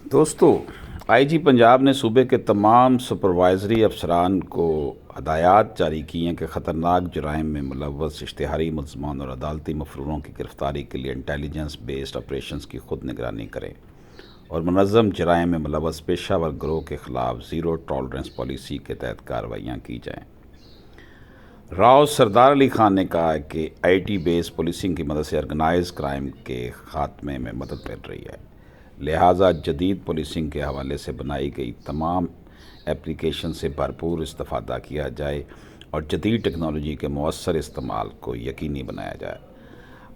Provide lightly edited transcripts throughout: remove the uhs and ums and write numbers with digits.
دوستو، آئی جی پنجاب نے صوبے کے تمام سپروائزری افسران کو ہدایات جاری کی ہیں کہ خطرناک جرائم میں ملوث اشتہاری ملزمان اور عدالتی مفروروں کی گرفتاری کے لیے انٹیلیجنس بیسڈ آپریشنز کی خود نگرانی کریں اور منظم جرائم میں ملوث پیشہ ور گروہ کے خلاف زیرو ٹالرنس پالیسی کے تحت کارروائیاں کی جائیں۔ راؤ سردار علی خان نے کہا ہے کہ آئی ٹی بیس پولیسنگ کی مدد سے آرگنائز کرائم کے خاتمے میں مدد مل رہی ہے، لہٰذا جدید پولیسنگ کے حوالے سے بنائی گئی تمام ایپلیکیشن سے بھرپور استفادہ کیا جائے اور جدید ٹیکنالوجی کے مؤثر استعمال کو یقینی بنایا جائے۔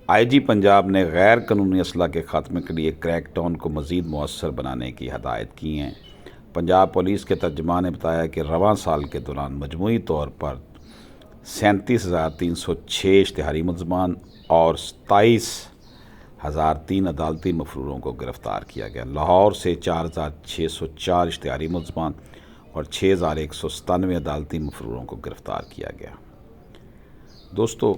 آئی جی پنجاب نے غیر قانونی اسلحہ کے خاتمے کے لیے کریک ڈاؤن کو مزید مؤثر بنانے کی ہدایت کی ہیں۔ پنجاب پولیس کے ترجمان نے بتایا کہ رواں سال کے دوران مجموعی طور پر 37,306 اشتہاری ملزمان اور 27,003 عدالتی مفروروں کو گرفتار کیا گیا۔ لاہور سے 4,604 اشتہاری ملزمان اور 6,197 عدالتی مفروروں کو گرفتار کیا گیا۔ دوستو،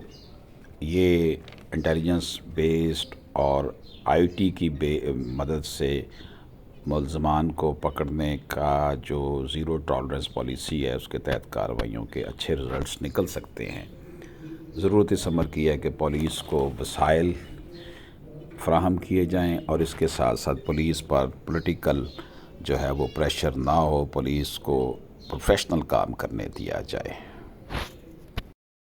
یہ انٹیلیجنس بیسڈ اور آئی ٹی کی مدد سے ملزمان کو پکڑنے کا جو زیرو ٹالرنس پالیسی ہے اس کے تحت کارروائیوں کے اچھے رزلٹس نکل سکتے ہیں۔ ضرورت اس امر کی ہے کہ پولیس کو وسائل فراہم کیے جائیں اور اس کے ساتھ ساتھ پولیس پر پولیٹیکل جو ہے وہ پریشر نہ ہو، پولیس کو پروفیشنل کام کرنے دیا جائے۔